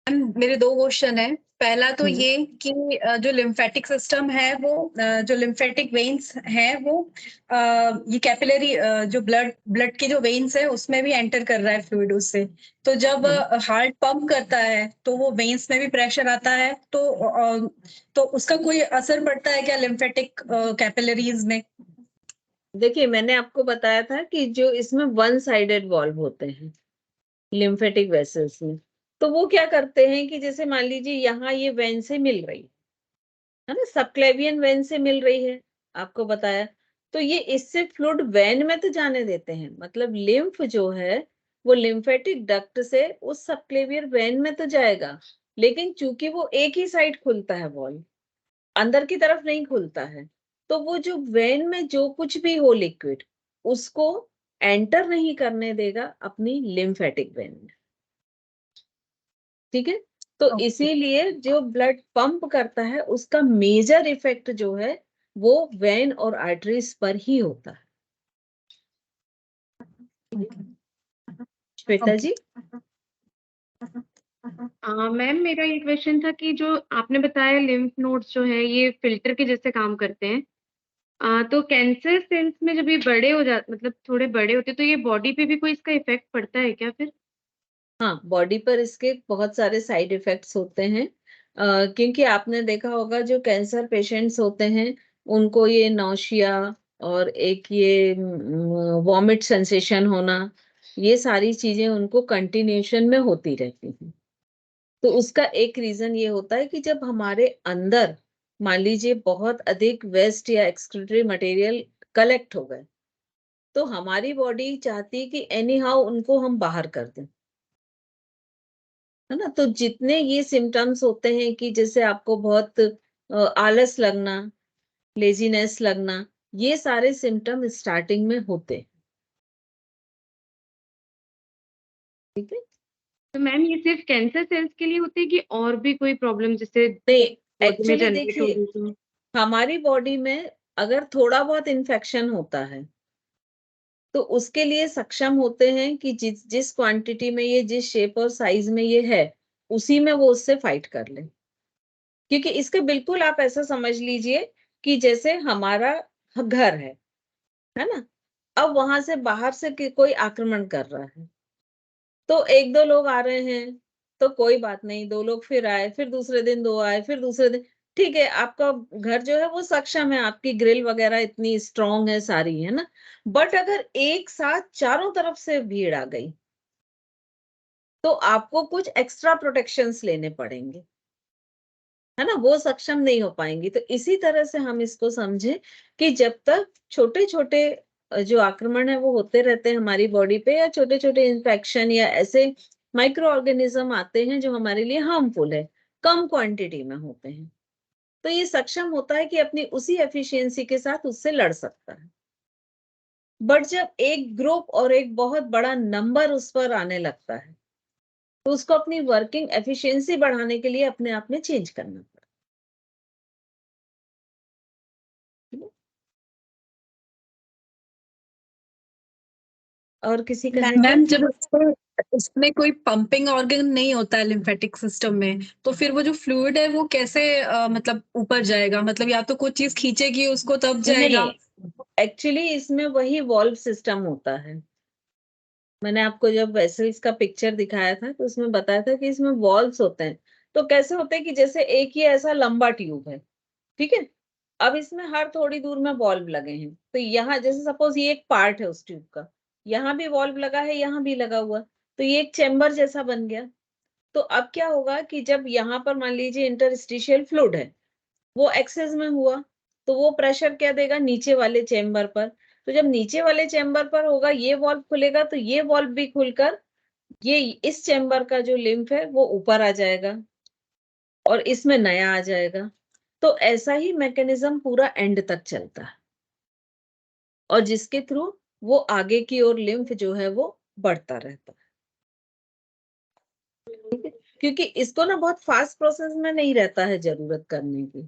मेरे 2 क्वेश्चन हैं। पहला तो हम्म, ये कि जो लिम्फेटिक सिस्टम है वो जो लिम्फेटिक वेन्स हैं वो ये कैपिलरी जो ब्लड ब्लड के जो वेन्स है उसमें भी एंटर कर रहा है फ्लूइड उससे। तो जब हाँ। हार्ट पंप करता है तो वो वेन्स में भी प्रेशर आता है तो उसका कोई असर पड़ता है क्या लिम्फेटिक कैपिलरीज में? देखिए, मैंने आपको बताया था कि जो इसमें वन साइडेड वॉल्व होते हैं लिम्फेटिक वेसल्स में, तो वो क्या करते हैं कि जैसे मान लीजिए यहाँ ये वेन से मिल रही है ना, सबक्लेवियन वेन से मिल रही है, आपको बताया। तो ये इससे फ्लूइड वेन में तो जाने देते हैं, मतलब लिम्फ जो है वो लिम्फेटिक डक्ट से उस सबक्लेवियर वेन में तो जाएगा, लेकिन चूंकि वो एक ही साइड खुलता है वॉल्व, अंदर की तरफ नहीं खुलता है, तो वो जो वेन में जो कुछ भी हो लिक्विड उसको एंटर नहीं करने देगा अपनी लिम्फेटिक वेन में। ठीक है, तो ओके। इसीलिए जो ब्लड पंप करता है उसका मेजर इफेक्ट जो है वो वेन और आर्टरीज पर ही होता है। श्वेता ओके। जी। मैम, मेरा ये क्वेश्चन था कि जो आपने बताया लिम्फ नोड्स जो है ये फिल्टर के जैसे काम करते हैं। तो कैंसर सेल्स में जब ये बड़े हो जाते, मतलब थोड़े बड़े होते हैं, तो ये बॉडी पे भी कोई इसका इफेक्ट पड़ता है क्या फिर? हाँ, बॉडी पर इसके बहुत सारे साइड इफेक्ट्स होते हैं, क्योंकि आपने देखा होगा जो कैंसर पेशेंट्स होते हैं उनको ये नौशिया और एक ये वॉमिट सेंसेशन होना, ये सारी चीजें उनको कंटिन्यूशन में होती रहती हैं। तो उसका एक रीजन ये होता है कि जब हमारे अंदर मान लीजिए बहुत अधिक वेस्ट या एक्सक्रीटरी मटेरियल कलेक्ट हो गए, तो हमारी बॉडी चाहती है कि एनी हाउ उनको हम बाहर कर दें, है ना। तो जितने ये सिम्टम्स होते हैं कि जैसे आपको बहुत आलस लगना, लेजीनेस लगना, ये सारे सिम्टम स्टार्टिंग में होते हैं। ठीक है। तो मैम, ये सिर्फ कैंसर सेल्स के लिए होती है कि और भी कोई प्रॉब्लम जैसे नहीं, बॉडी में एक्चुअली जनरेट हो देखिए, रही तो? हमारी बॉडी में अगर थोड़ा बहुत इन्फेक्शन होता है तो उसके लिए सक्षम होते हैं कि जिस जिस क्वांटिटी में ये, जिस शेप और साइज में ये है, उसी में वो उससे फाइट कर ले। क्योंकि इसके बिल्कुल आप ऐसा समझ लीजिए कि जैसे हमारा घर है ना, अब वहां से बाहर से कोई आक्रमण कर रहा है, तो एक दो लोग आ रहे हैं तो कोई बात नहीं, दो लोग फिर आए, फिर दूसरे दिन दो आए, फिर दूसरे दिन, ठीक है, आपका घर जो है वो सक्षम है, आपकी ग्रिल वगैरह इतनी स्ट्रांग है सारी, है ना। बट अगर एक साथ चारों तरफ से भीड़ आ गई तो आपको कुछ एक्स्ट्रा प्रोटेक्शंस लेने पड़ेंगे, है ना, वो सक्षम नहीं हो पाएंगी। तो इसी तरह से हम इसको समझें कि जब तक छोटे छोटे जो आक्रमण है वो होते रहते हैं हमारी बॉडी पे, या छोटे छोटे इन्फेक्शन या ऐसे माइक्रो ऑर्गेनिज्म आते हैं जो हमारे लिए हार्मफुल है, कम क्वांटिटी में होते हैं, तो ये सक्षम होता है कि अपनी उसी एफिशिएंसी के साथ उससे लड़ सकता है। बट जब एक ग्रुप और एक बहुत बड़ा नंबर उस पर आने लगता है तो उसको अपनी वर्किंग एफिशिएंसी बढ़ाने के लिए अपने आप में चेंज करना पड़ता है। और किसी का है क्या? मैम जब उसमें कोई पंपिंग ऑर्गन नहीं होता है लिम्फेटिक सिस्टम में तो फिर वो जो फ्लूइड है वो कैसे मतलब ऊपर जाएगा? मतलब या तो कुछ चीज खींचेगी उसको तब नहीं, जाएगा। एक्चुअली इसमें वही वॉल्व सिस्टम होता है। मैंने आपको जब वेसल्स का पिक्चर दिखाया था तो उसमें बताया था कि इसमें वॉल्व्स होते हैं। तो कैसे होते हैं कि जैसे एक ही ऐसा लंबा ट्यूब है, ठीक है, अब इसमें हर थोड़ी दूर में वॉल्व लगे हैं, तो यहाँ जैसे सपोज ये एक पार्ट है उस ट्यूब का, यहाँ भी वॉल्व लगा है, यहाँ भी लगा हुआ, तो ये एक चेम्बर जैसा बन गया। तो अब क्या होगा कि जब यहाँ पर मान लीजिए इंटरस्टिशियल फ्लूइड है, वो एक्सेस में हुआ, तो वो प्रेशर क्या देगा नीचे वाले चेम्बर पर। तो जब नीचे वाले चेम्बर पर होगा, ये वॉल्व खुलेगा, तो ये वॉल्व भी खुलकर ये इस चेम्बर का जो लिम्फ है वो ऊपर आ जाएगा और इसमें नया आ जाएगा। तो ऐसा ही मैकेनिज्म पूरा एंड तक चलता है, और जिसके थ्रू वो आगे की ओर लिम्फ जो है वो बढ़ता रहता है। ठीक है, क्योंकि इसको ना बहुत फास्ट प्रोसेस में नहीं रहता है जरूरत करने की,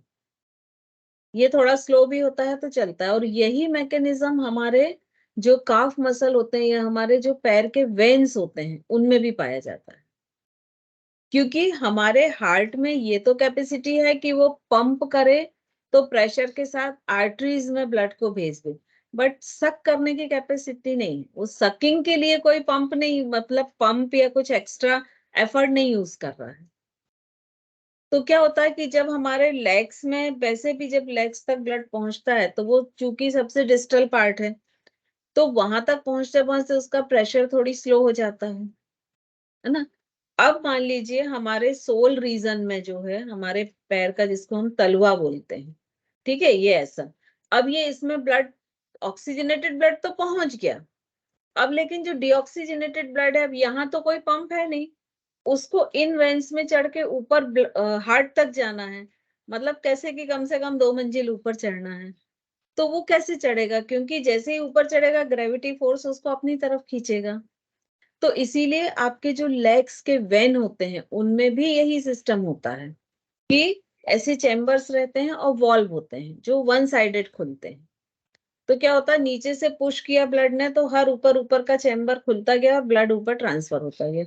ये थोड़ा स्लो भी होता है तो चलता है। और यही मैकेनिज्म हमारे जो काफ मसल होते हैं या हमारे जो पैर के वेन्स होते हैं उनमें भी पाया जाता है। क्योंकि हमारे हार्ट में ये तो कैपेसिटी है कि वो पंप करे तो प्रेशर के साथ आर्टरीज में ब्लड को भेज दे, बट सक करने की कैपेसिटी नहीं। वो सकिंग के लिए कोई पंप नहीं, मतलब पंप या कुछ एक्स्ट्रा एफर्ट नहीं यूज कर रहा है। तो क्या होता है कि जब हमारे लेग्स में, वैसे भी जब लेग्स तक ब्लड पहुंचता है तो वो चूंकि सबसे डिस्टल पार्ट है, तो वहां तक पहुंचते पहुंचते उसका प्रेशर थोड़ी स्लो हो जाता है ना। अब मान लीजिए हमारे सोल रीजन में जो है हमारे पैर का, जिसको हम तलवा बोलते हैं, ठीक है, ये ऐसा, अब ये इसमें ब्लड, ऑक्सीजनेटेड ब्लड तो पहुंच गया, अब लेकिन जो डीऑक्सीजनेटेड ब्लड है, अब यहाँ तो कोई पंप है नहीं, उसको इन वेन्स में चढ़ के ऊपर हार्ट तक जाना है, मतलब कैसे कि कम से कम 2 मंजिल ऊपर चढ़ना है। तो वो कैसे चढ़ेगा, क्योंकि जैसे ही ऊपर चढ़ेगा ग्रेविटी फोर्स उसको अपनी तरफ खींचेगा। तो इसीलिए आपके जो लेग्स के वेन होते हैं उनमें भी यही सिस्टम होता है कि ऐसे चैम्बर्स रहते हैं और वॉल्व होते हैं जो वन साइडेड खुलते हैं। तो क्या होता है, नीचे से पुश किया ब्लड ने तो हर ऊपर ऊपर का चैम्बर खुलता गया और ब्लड ऊपर ट्रांसफर होता गया।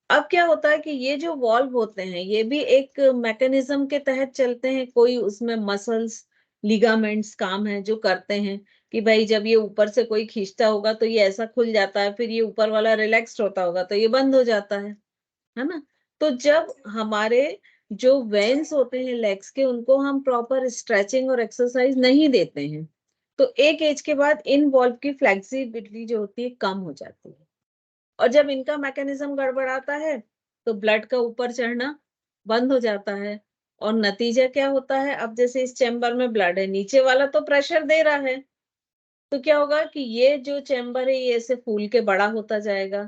अब क्या होता है कि ये जो वॉल्व होते हैं ये भी एक मैकेनिज्म के तहत चलते हैं, कोई उसमें मसल्स, लिगामेंट्स काम है जो करते हैं कि भाई जब ये ऊपर से कोई खींचता होगा तो ये ऐसा खुल जाता है, फिर ये ऊपर वाला रिलैक्स्ड होता होगा तो ये बंद हो जाता है ना। तो जब हमारे जो वेन्स होते हैं लेग्स के, उनको हम प्रॉपर स्ट्रेचिंग और एक्सरसाइज नहीं देते हैं तो एक एज के बाद इन वॉल्व की फ्लेक्सिबिलिटी जो होती है कम हो जाती है, और जब इनका मैकेनिज्म गड़बड़ाता है तो ब्लड का ऊपर चढ़ना बंद हो जाता है। और नतीजा क्या होता है, अब जैसे इस चैम्बर में ब्लड है, नीचे वाला तो प्रेशर दे रहा है, तो क्या होगा कि ये जो चैम्बर है ये ऐसे फूल के बड़ा होता जाएगा,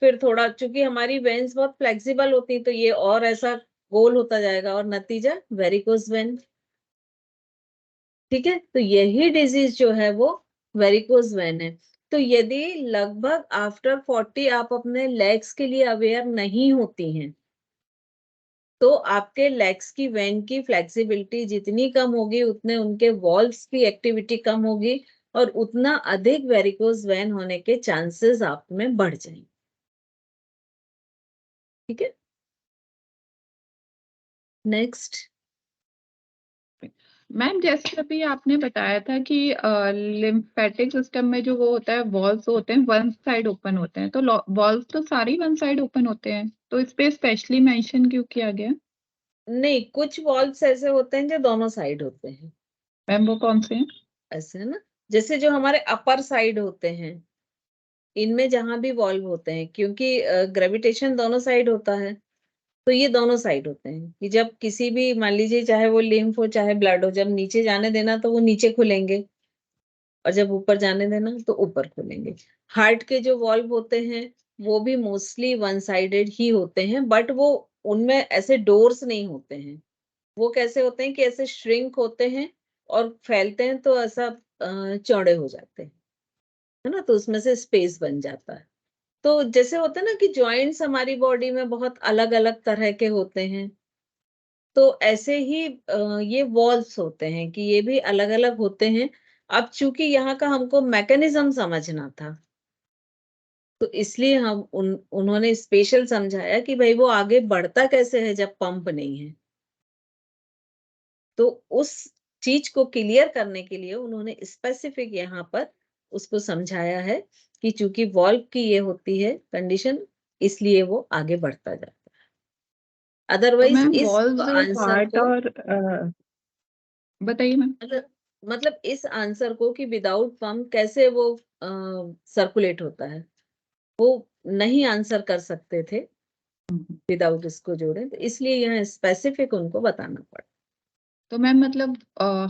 फिर थोड़ा, चूंकि हमारी वेन्स बहुत फ्लेक्सिबल होती है तो ये और ऐसा गोल होता जाएगा और नतीजा वेरिकोज वेन। ठीक है, तो यही डिजीज जो है वो वेरिकोज वेन है। तो यदि लगभग आफ्टर 40 आप अपने लेग्स के लिए अवेयर नहीं होती हैं तो आपके लेग्स की वेन की फ्लेक्सिबिलिटी जितनी कम होगी उतने उनके वॉल्व्स की एक्टिविटी कम होगी और उतना अधिक वेरिकोज वेन होने के चांसेस आप में बढ़ जाएंगे। ठीक है, नेक्स्ट। मैम जैसे अभी आपने बताया था कि लिम्फेटिक सिस्टम में जो वो होता है, वॉल्व्स होते हैं वन साइड ओपन होते हैं, तो वॉल्व्स तो सारी वन साइड ओपन होते हैं, तो इस पे स्पेशली मेंशन क्यों किया गया? नहीं, कुछ वॉल्व्स ऐसे होते हैं जो दोनों साइड होते हैं। मैम वो कौन से हैं? ऐसे है ना, जैसे जो हमारे अपर साइड होते हैं इनमें जहां भी वॉल्व होते हैं, क्योंकि ग्रेविटेशन दोनों साइड होता है, तो ये दोनों साइड होते हैं कि जब किसी भी, मान लीजिए चाहे वो लिम्फ हो चाहे ब्लड हो, जब नीचे जाने देना तो वो नीचे खुलेंगे और जब ऊपर जाने देना तो ऊपर खुलेंगे। हार्ट के जो वॉल्व होते हैं वो भी मोस्टली वन साइडेड ही होते हैं, बट वो, उनमें ऐसे डोर्स नहीं होते हैं। वो कैसे होते हैं कि ऐसे श्रिंक होते हैं और फैलते हैं तो ऐसा चौड़े हो जाते हैं, है ना, तो उसमें से स्पेस बन जाता है। तो जैसे होता है ना कि जॉइंट्स हमारी बॉडी में बहुत अलग अलग तरह के होते हैं, तो ऐसे ही ये वॉल्व्स होते हैं कि ये भी अलग अलग होते हैं। अब चूंकि यहाँ का हमको मैकेनिज्म समझना था तो इसलिए हम उन्होंने स्पेशल समझाया कि भाई वो आगे बढ़ता कैसे है जब पंप नहीं है। तो उस चीज को क्लियर करने के लिए उन्होंने स्पेसिफिक यहाँ पर उसको समझाया है कि चूंकि वॉल्व की ये होती है कंडीशन, इसलिए वो आगे बढ़ता जाता है। तो अदरवाइज मैम इस वॉल्व्स आंसर हार्ट को, और बताइए मैम। मतलब इस आंसर को कि विदाउट पंप कैसे वो सर्कुलेट होता है, वो नहीं आंसर कर सकते थे विदाउट इसको जोड़े, तो इसलिए यहाँ स्पेसिफिक उनको बताना पड़ा। तो मैम मतलब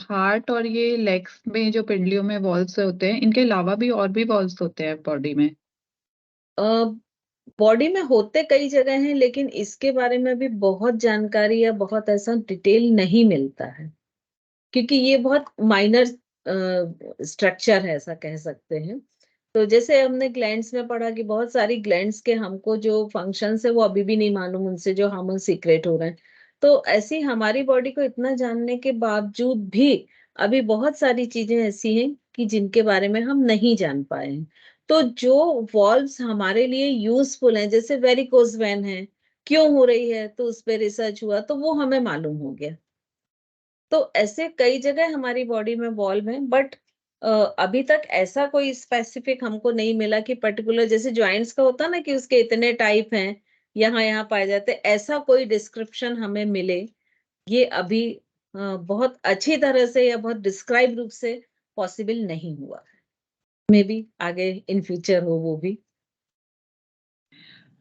हार्ट और ये लेग्स में जो पिंडलियों में वॉल्व्स होते हैं, इनके अलावा भी और भी वॉल्व्स होते हैं बॉडी में? बॉडी में होते कई जगह हैं लेकिन इसके बारे में भी बहुत जानकारी या बहुत ऐसा डिटेल नहीं मिलता है, क्योंकि ये बहुत माइनर स्ट्रक्चर है ऐसा कह सकते हैं। तो जैसे हमने ग्लैंड्स में पढ़ा कि बहुत सारी ग्लैंड्स के हमको जो फंक्शंस है वो अभी भी नहीं मालूम, उनसे जो हार्मोन सीक्रेट हो रहे हैं। तो ऐसी हमारी बॉडी को इतना जानने के बावजूद भी अभी बहुत सारी चीजें ऐसी हैं कि जिनके बारे में हम नहीं जान पाए हैं। तो जो वॉल्व्स हमारे लिए यूजफुल हैं, जैसे वेरिकोज वेन है, क्यों हो रही है, तो उस पर रिसर्च हुआ तो वो हमें मालूम हो गया। तो ऐसे कई जगह हमारी बॉडी में वॉल्व है, बट अभी तक ऐसा कोई स्पेसिफिक हमको नहीं मिला कि पर्टिकुलर, जैसे ज्वाइंट्स का होता ना कि उसके इतने टाइप हैं, यहाँ यहाँ पाए जाते, ऐसा कोई डिस्क्रिप्शन हमें मिले, ये अभी बहुत अच्छी तरह से या बहुत डिस्क्राइब रूप से पॉसिबल नहीं हुआ। मे बी आगे इन फ्यूचर हो वो भी।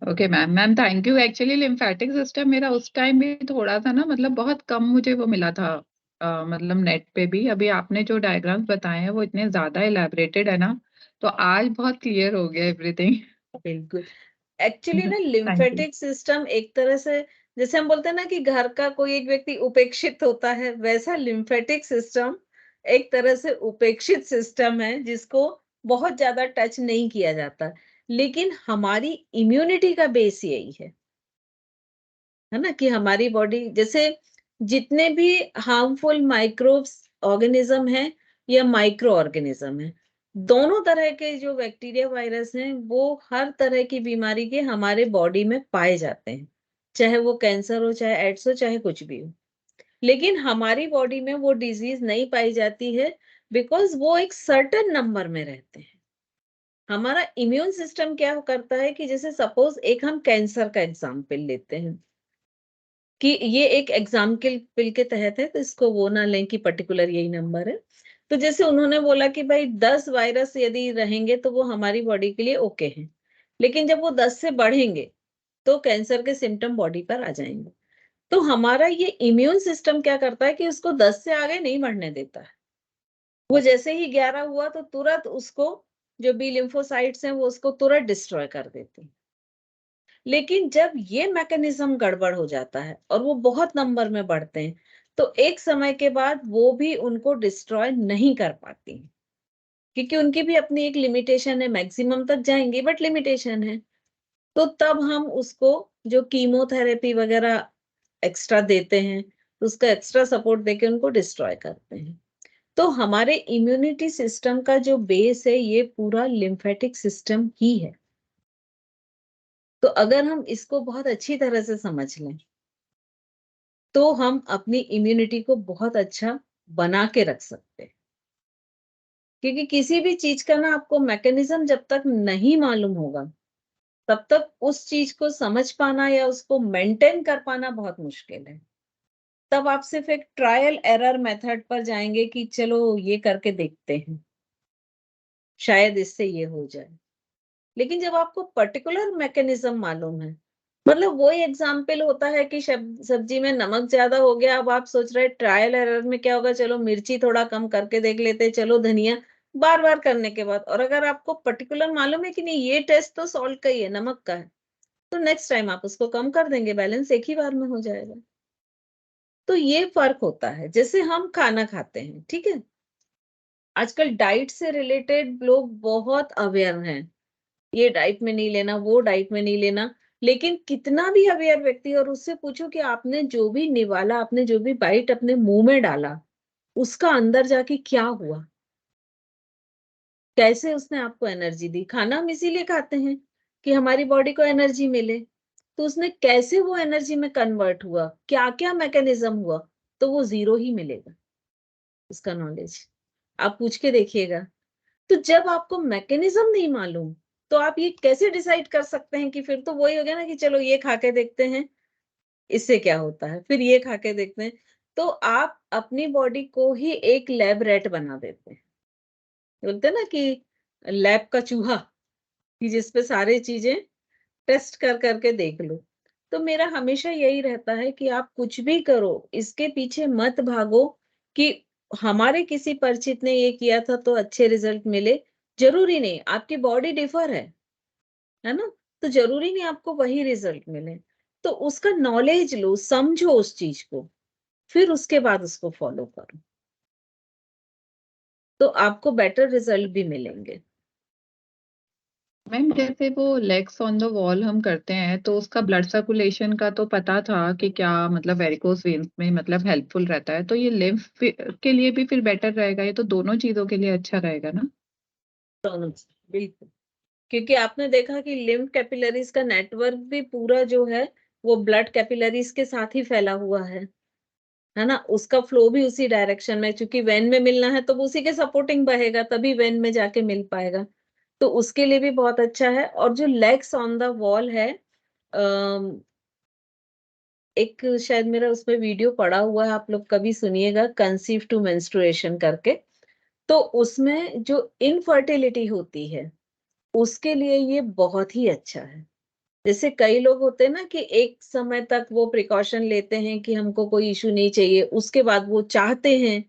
Okay ma'am thank you. Actually lymphatic system मेरा उस टाइम भी थोड़ा सा ना, मतलब बहुत कम मुझे वो मिला था, मतलब नेट पे भी। अभी आपने जो डायग्राम्स बताए हैं वो इतने ज्यादा इलेबरेटेड है ना, तो आज बहुत क्लियर हो गया एवरीथिंग। बिल्कुल। एक्चुअली ना थैंक यू। लिम्फेटिक सिस्टम एक तरह से, जैसे हम बोलते हैं ना कि घर का कोई एक व्यक्ति उपेक्षित होता है, वैसा लिम्फेटिक सिस्टम एक तरह से उपेक्षित सिस्टम है, जिसको बहुत ज्यादा टच नहीं किया जाता, लेकिन हमारी इम्यूनिटी का बेस यही है ना, कि हमारी बॉडी जैसे जितने भी हार्मफुल माइक्रोब्स ऑर्गेनिज्म हैं या माइक्रो ऑर्गेनिज्म हैं, दोनों तरह के जो बैक्टीरिया वायरस हैं वो हर तरह की बीमारी के हमारे बॉडी में पाए जाते हैं, चाहे वो कैंसर हो, चाहे एड्स हो, चाहे कुछ भी हो। लेकिन हमारी बॉडी में वो डिजीज नहीं पाई जाती है, बिकॉज वो एक सर्टेन नंबर में रहते हैं। हमारा इम्यून सिस्टम क्या करता है कि जैसे सपोज एक हम कैंसर का एग्जाम्पल लेते हैं, कि ये एक एग्जाम्पल के तहत है, तो इसको वो ना लें कि पर्टिकुलर यही नंबर है। तो जैसे उन्होंने बोला कि भाई 10 वायरस यदि रहेंगे तो वो हमारी बॉडी के लिए ओके हैं, लेकिन जब वो 10 से बढ़ेंगे तो कैंसर के सिम्टम बॉडी पर आ जाएंगे। तो हमारा ये इम्यून सिस्टम क्या करता है कि उसको 10 से आगे नहीं बढ़ने देता है। वो जैसे ही 11 हुआ तो तुरंत उसको, जो बी लिम्फोसाइट्स हैं वो उसको तुरंत डिस्ट्रॉय कर देते हैं। लेकिन जब ये मैकेनिज्म गड़बड़ हो जाता है और वो बहुत नंबर में बढ़ते हैं, तो एक समय के बाद वो भी उनको डिस्ट्रॉय नहीं कर पाती, क्योंकि उनकी भी अपनी एक लिमिटेशन है, मैक्सिमम तक जाएंगी बट लिमिटेशन है। तो तब हम उसको जो कीमोथेरेपी वगैरह एक्स्ट्रा देते हैं, तो उसका एक्स्ट्रा सपोर्ट देके उनको डिस्ट्रॉय करते हैं। तो हमारे इम्यूनिटी सिस्टम का जो बेस है ये पूरा लिम्फेटिक सिस्टम ही है। तो अगर हम इसको बहुत अच्छी तरह से समझ लें तो हम अपनी इम्यूनिटी को बहुत अच्छा बना के रख सकते हैं। क्योंकि किसी भी चीज का ना आपको मैकेनिज्म जब तक नहीं मालूम होगा, तब तक उस चीज को समझ पाना या उसको मेंटेन कर पाना बहुत मुश्किल है। तब आप सिर्फ एक ट्रायल एरर मेथड पर जाएंगे कि चलो ये करके देखते हैं, शायद इससे ये हो जाए। लेकिन जब आपको पर्टिकुलर मैकेनिज्म मालूम है, मतलब वही एग्जाम्पल होता है कि सब्जी में नमक ज्यादा हो गया, अब आप सोच रहे ट्रायल एरर में क्या होगा, चलो मिर्ची थोड़ा कम करके देख लेते, चलो धनिया, बार बार करने के बाद। और अगर आपको पर्टिकुलर मालूम है कि नहीं ये टेस्ट तो सॉल्ट का ही है, नमक का है, तो नेक्स्ट टाइम आप उसको कम कर देंगे, बैलेंस एक ही बार में हो जाएगा। तो ये फर्क होता है। जैसे हम खाना खाते हैं, ठीक है, आजकल डाइट से रिलेटेड लोग बहुत अवेयर हैं, ये डाइट में नहीं लेना, वो डाइट में नहीं लेना। लेकिन कितना भी अवेयर व्यक्ति और उससे पूछो कि आपने जो भी निवाला, आपने जो भी बाइट अपने मुंह में डाला, उसका अंदर जाके क्या हुआ, कैसे उसने आपको एनर्जी दी। खाना हम इसीलिए खाते हैं कि हमारी बॉडी को एनर्जी मिले, तो उसने कैसे वो एनर्जी में कन्वर्ट हुआ, क्या क्या मैकेनिज्म हुआ, तो वो जीरो ही मिलेगा उसका नॉलेज। आप पूछ के देखिएगा। तो जब आपको मैकेनिज्म नहीं मालूम, तो आप ये कैसे डिसाइड कर सकते हैं कि, फिर तो वही हो गया ना कि चलो ये खा के देखते हैं इससे क्या होता है, फिर ये खा के देखते हैं। तो आप अपनी बॉडी को ही एक लैब रेट बना देते हैं, बोलते हैं ना कि लैब का चूहा, कि जिसपे सारी चीजें टेस्ट कर करके देख लो। तो मेरा हमेशा यही रहता है कि आप कुछ भी करो, इसके पीछे मत भागो कि हमारे किसी परिचित ने ये किया था तो अच्छे रिजल्ट मिले। जरूरी नहीं, आपकी बॉडी डिफर है ना, तो जरूरी नहीं आपको वही रिजल्ट मिले। तो उसका नॉलेज लो, समझो उस चीज को, फिर उसके बाद उसको फॉलो करो, तो आपको बेटर रिजल्ट भी मिलेंगे। मैम जैसे वो लेग्स ऑन द वॉल हम करते हैं, तो उसका ब्लड सर्कुलेशन का तो पता था कि क्या मतलब वेरिकोस वेन्स में मतलब हेल्पफुल रहता है, तो ये लिम्फ के लिए भी फिर बेटर रहेगा, ये तो दोनों चीजों के लिए अच्छा रहेगा ना। दोनों बिल्कुल, क्योंकि आपने देखा कि लिम्फ कैपिलरीज का नेटवर्क भी पूरा जो है वो ब्लड कैपिलरीज के साथ ही फैला हुआ है ना, उसका फ्लो भी उसी डायरेक्शन में, क्योंकि वेन में मिलना है तो वो उसी के सपोर्टिंग बहेगा, तभी वेन में जाके मिल पाएगा, तो उसके लिए भी बहुत अच्छा है। और जो लेग्स ऑन द वॉल है, एक शायद मेरा उसमें वीडियो पड़ा हुआ है, आप लोग कभी सुनिएगा, कंसीव टू मेंस्ट्रुएशन करके, तो उसमें जो इनफर्टिलिटी होती है उसके लिए ये बहुत ही अच्छा है। जैसे कई लोग होते हैं ना कि एक समय तक वो प्रिकॉशन लेते हैं कि हमको कोई इशू नहीं चाहिए, उसके बाद वो चाहते हैं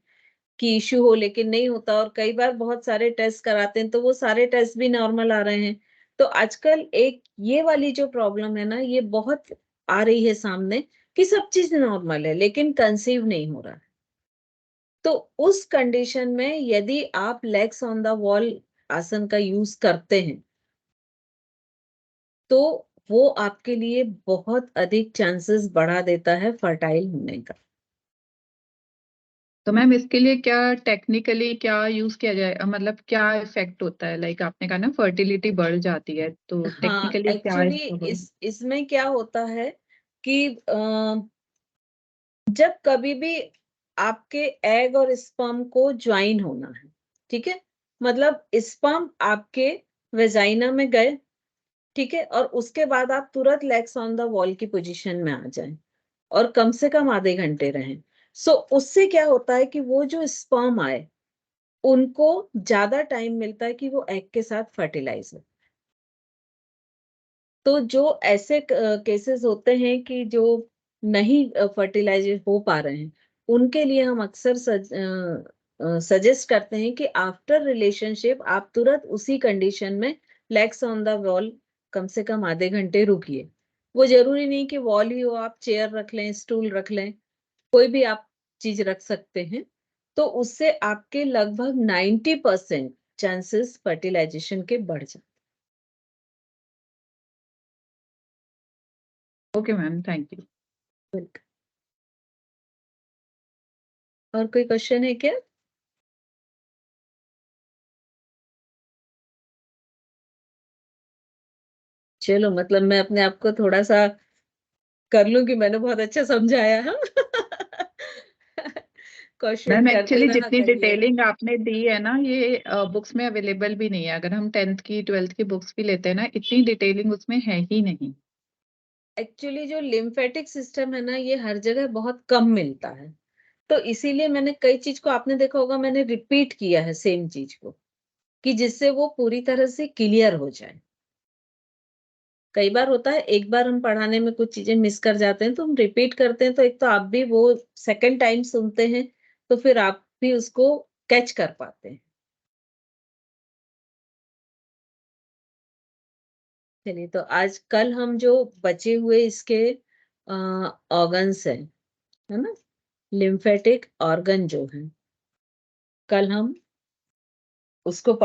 कि इशू हो लेकिन नहीं होता, और कई बार बहुत सारे टेस्ट कराते हैं तो वो सारे टेस्ट भी नॉर्मल आ रहे हैं। तो आजकल एक ये वाली जो प्रॉब्लम है ना, ये बहुत आ रही है सामने कि सब चीज नॉर्मल है लेकिन कंसीव नहीं हो रहा है। तो उस कंडीशन में यदि आप लेग्स ऑन द वॉल आसन का यूज करते हैं तो वो आपके लिए बहुत अधिक चांसेस बढ़ा देता है फर्टाइल होने का। तो मैम इसके लिए क्या टेक्निकली क्या यूज किया जाए, मतलब क्या इफेक्ट होता है? लाइक आपने कहा ना फर्टिलिटी बढ़ जाती है, तो हाँ, टेक्निकली क्या एक्चुअली इसमें क्या होता है कि जब कभी भी आपके एग और स्पर्म को ज्वाइन होना है, ठीक है, मतलब स्पर्म आपके वेजाइना में गए, ठीक है, और उसके बाद आप तुरंत लेग्स ऑन द वॉल की पोजीशन में आ जाएं और कम से कम आधे घंटे रहें। सो उससे क्या होता है कि वो जो स्पर्म आए उनको ज्यादा टाइम मिलता है कि वो एग के साथ फर्टिलाइज हो। तो जो ऐसे केसेस होते हैं कि जो नहीं फर्टिलाइज हो पा रहे हैं, उनके लिए हम अक्सर सजेस्ट करते हैं कि आफ्टर रिलेशनशिप आप तुरंत उसी कंडीशन में लेग्स ऑन द वॉल कम से कम आधे घंटे रुकिए। वो जरूरी नहीं कि वॉल ही हो, आप चेयर रख लें, स्टूल रख लें, कोई भी आप चीज रख सकते हैं। तो उससे आपके लगभग 90% चांसेस फर्टिलाइजेशन के बढ़ जाते हैं? Okay ma'am, thank you. हैं। और कोई क्वेश्चन है क्या? चलो, मतलब मैं अपने आप को थोड़ा सा कर लूं कि मैंने बहुत अच्छा समझाया है। क्वेश्चन मैम करते एक्चुअली रहा जितनी करिए। डिटेलिंग आपने दी है ना, ये बुक्स में अवेलेबल भी नहीं है। अगर हम 10th की 12th की बुक्स भी लेते हैं ना, इतनी डिटेलिंग उसमें है ही नहीं। एक्चुअली जो लिम्फेटिक सिस्टम है ना, ये हर जगह बहुत कम मिलता है, तो इसीलिए मैंने कई चीज को, आपने देखा होगा, मैंने रिपीट किया है सेम चीज को, कि जिससे वो पूरी तरह से क्लियर हो जाए। कई बार होता है एक बार हम पढ़ाने में कुछ चीजें मिस कर जाते हैं तो हम रिपीट करते हैं, तो एक तो आप भी वो सेकंड टाइम सुनते हैं तो फिर आप भी उसको कैच कर पाते हैं। चलिए, तो आज कल हम जो बचे हुए इसके ऑर्गन्स हैं, है ना, लिम्फेटिक ऑर्गन जो है, कल हम उसको